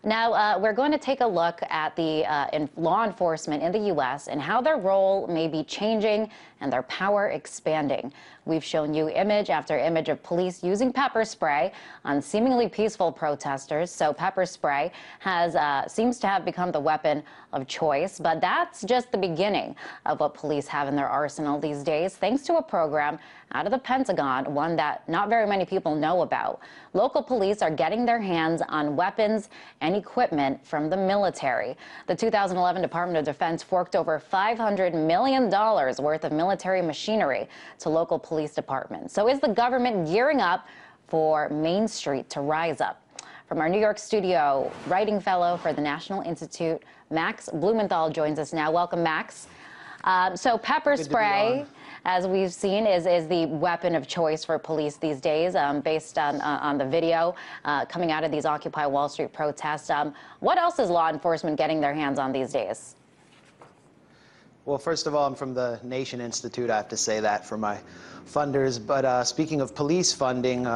Now, we're going to take a look at the law enforcement in the U.S. and how their role may be changing and their power expanding. We've shown you image after image of police using pepper spray on seemingly peaceful protesters. So pepper spray seems to have become the weapon of choice, but that's just the beginning of what police have in their arsenal these days, thanks to a program out of the Pentagon, one that not very many people know about. Local police are getting their hands on weapons and equipment from the military. The 2011 Department of Defense forked over $500 million worth of military machinery to local police departments. So is the government gearing up for Main Street to rise up? From our New York studio, writing fellow for the National Institute, Max Blumenthal joins us now. Welcome, Max. So pepper spray, as we've seen, is the weapon of choice for police these days, based on the video coming out of these Occupy Wall Street protests. What else is law enforcement getting their hands on these days? Well, first of all, I'm from the Nation Institute. I have to say that for my funders. But speaking of police funding,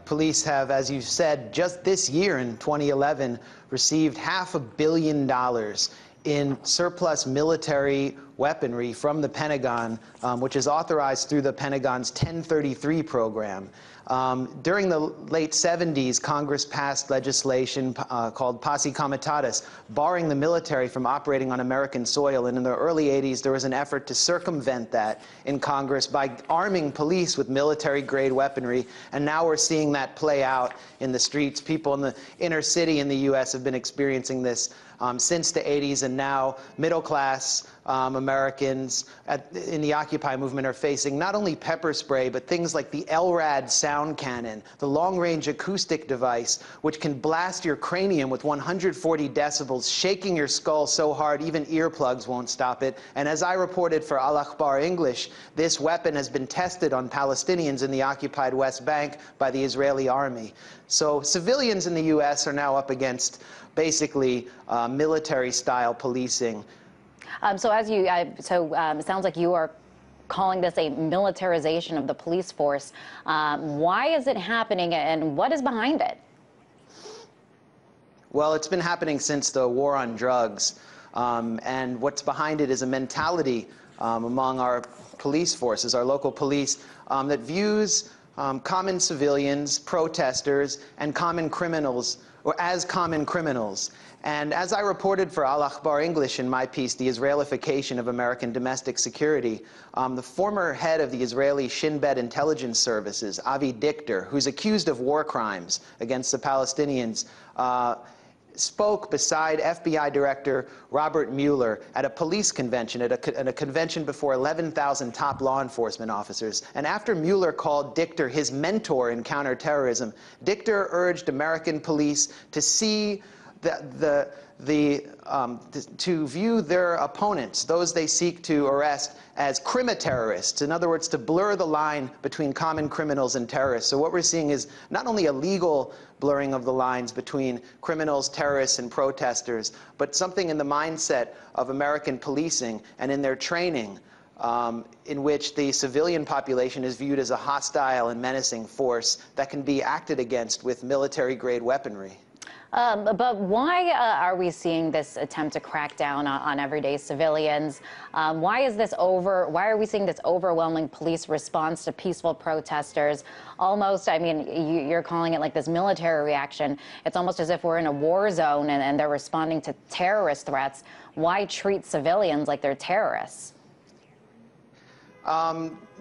police have, as you said, just this year in 2011, received $500 million in surplus military weaponry from the Pentagon, which is authorized through the Pentagon's 1033 program. During the late 70s, Congress passed legislation called Posse Comitatus, barring the military from operating on American soil. And in the early 80s, there was an effort to circumvent that in Congress by arming police with military-grade weaponry. And now we're seeing that play out in the streets. People in the inner city in the U.S. have been experiencing this since the 80s, and now middle-class Americans in the Occupy movement are facing not only pepper spray, but things like the LRAD sound cannon, the long-range acoustic device, which can blast your cranium with 140 decibels, shaking your skull so hard even earplugs won't stop it. And as I reported for Al Akhbar English, this weapon has been tested on Palestinians in the occupied West Bank by the Israeli army. So civilians in the U.S. are now up against basically military-style policing. It sounds like you are calling this a militarization of the police force. Why is it happening, and what is behind it? Well, it's been happening since the war on drugs, and what's behind it is a mentality among our police forces, our local police, that views common civilians, protesters, and common criminals, or as common criminals. And as I reported for Al Akhbar English in my piece, The Israelification of American Domestic Security, the former head of the Israeli Shin Bet intelligence services, Avi Dichter, who's accused of war crimes against the Palestinians, spoke beside FBI Director Robert Mueller at a police convention, at a convention before 11,000 top law enforcement officers. And after Mueller called Dichter his mentor in counterterrorism, Dichter urged American police to see to view their opponents, those they seek to arrest, as crimi-terrorists. In other words, to blur the line between common criminals and terrorists. So what we're seeing is not only a legal blurring of the lines between criminals, terrorists, and protesters, but something in the mindset of American policing and in their training, in which the civilian population is viewed as a hostile and menacing force that can be acted against with military-grade weaponry. But why are we seeing this attempt to crack down on everyday civilians? Why are we seeing this overwhelming police response to peaceful protesters? Almost, I mean, you're calling it like this military reaction. It's almost as if we're in a war zone and they're responding to terrorist threats. Why treat civilians like they're terrorists?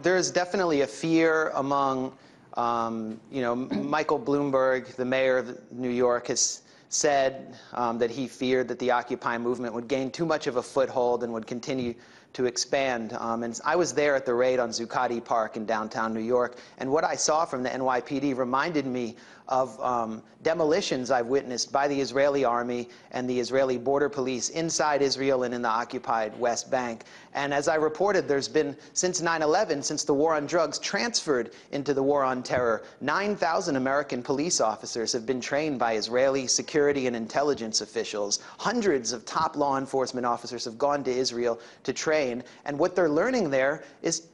There's definitely a fear among Michael Bloomberg, the mayor of New York, has said that he feared that the Occupy movement would gain too much of a foothold and would continue to expand. And I was there at the raid on Zuccotti Park in downtown New York, and what I saw from the NYPD reminded me of demolitions I've witnessed by the Israeli army and the Israeli border police inside Israel and in the occupied West Bank. And as I reported, there's been, since 9/11, since the war on drugs transferred into the war on terror, 9,000 American police officers have been trained by Israeli security and intelligence officials. Hundreds of top law enforcement officers have gone to Israel to train, and what they're learning there is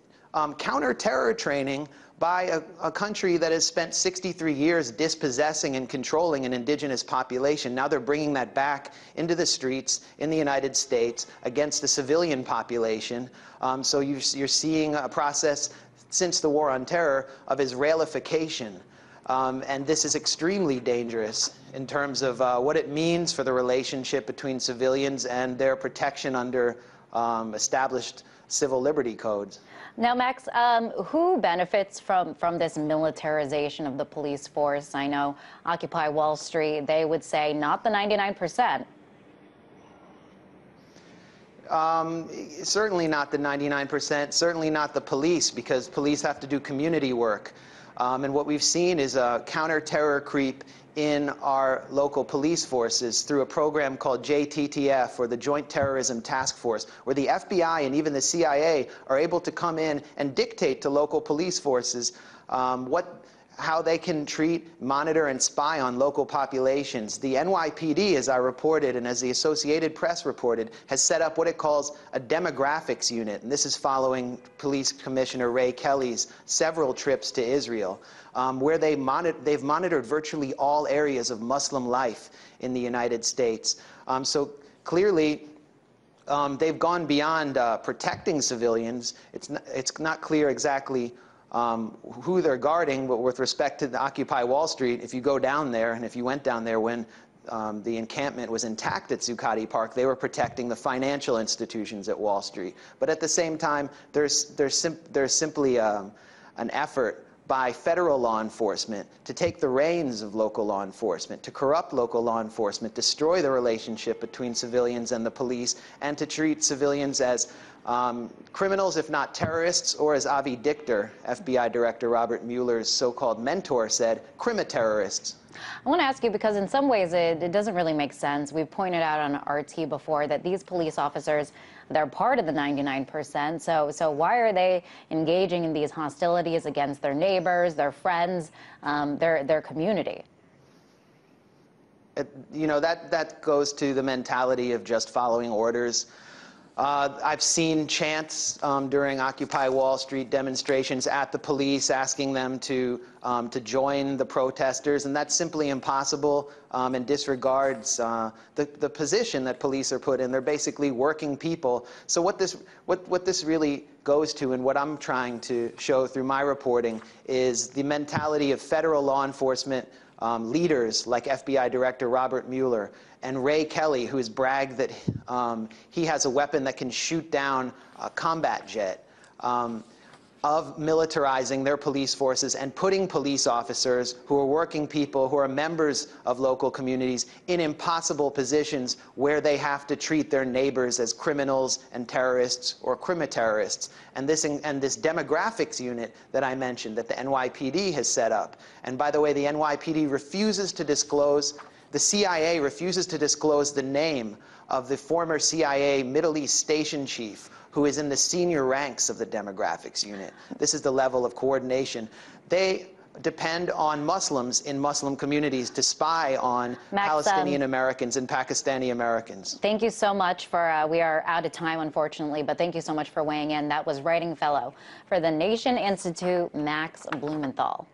counter-terror training by a country that has spent 63 years dispossessing and controlling an indigenous population. Now they're bringing that back into the streets in the United States against the civilian population. So you're seeing a process since the War on Terror of Israelification. And this is extremely dangerous in terms of what it means for the relationship between civilians and their protection under established civil liberty codes. Now, Max, who benefits from this militarization of the police force? I know Occupy Wall Street, they would say not the 99%. Certainly not the 99%, certainly not the police, because police have to do community work. And what we've seen is a counter-terror creep in our local police forces through a program called JTTF, or the Joint Terrorism Task Force, where the FBI and even the CIA are able to come in and dictate to local police forces how they can treat, monitor, and spy on local populations. The NYPD, as I reported and as the Associated Press reported, has set up what it calls a demographics unit. And this is following Police Commissioner Ray Kelly's several trips to Israel, where they've monitored virtually all areas of Muslim life in the United States. So clearly, they've gone beyond protecting civilians. It's not clear exactly who they're guarding, but with respect to the Occupy Wall Street, if you go down there, and if you went down there when the encampment was intact at Zuccotti Park, they were protecting the financial institutions at Wall Street. But at the same time, there's simply an effort by federal law enforcement to take the reins of local law enforcement, to corrupt local law enforcement, destroy the relationship between civilians and the police, and to treat civilians as criminals, if not terrorists, or as Avi Dichter, FBI Director Robert Mueller's so-called mentor, said, crimi-terrorists. I want to ask you, because in some ways it doesn't really make sense. We've pointed out on RT before that these police officers, they're part of the 99%. So why are they engaging in these hostilities against their neighbors, their friends, their community? You know, that goes to the mentality of just following orders. I've seen chants during Occupy Wall Street demonstrations at the police asking them to join the protesters, and that's simply impossible and disregards the position that police are put in. They're basically working people. So what this really goes to, and what I'm trying to show through my reporting, is the mentality of federal law enforcement leaders like FBI Director Robert Mueller and Ray Kelly, who has bragged that he has a weapon that can shoot down a combat jet, of militarizing their police forces and putting police officers who are working people, who are members of local communities, in impossible positions where they have to treat their neighbors as criminals and terrorists or crimi-terrorists. And this demographics unit that I mentioned that the NYPD has set up. And by the way, the NYPD refuses to disclose, the CIA refuses to disclose the name of the former CIA Middle East station chief who is in the senior ranks of the demographics unit. This is the level of coordination. They depend on Muslims in Muslim communities to spy on Max, Palestinian Americans and Pakistani Americans. Thank you so much for, we are out of time, unfortunately, but thank you so much for weighing in. That was Writing Fellow for the Nation Institute, Max Blumenthal.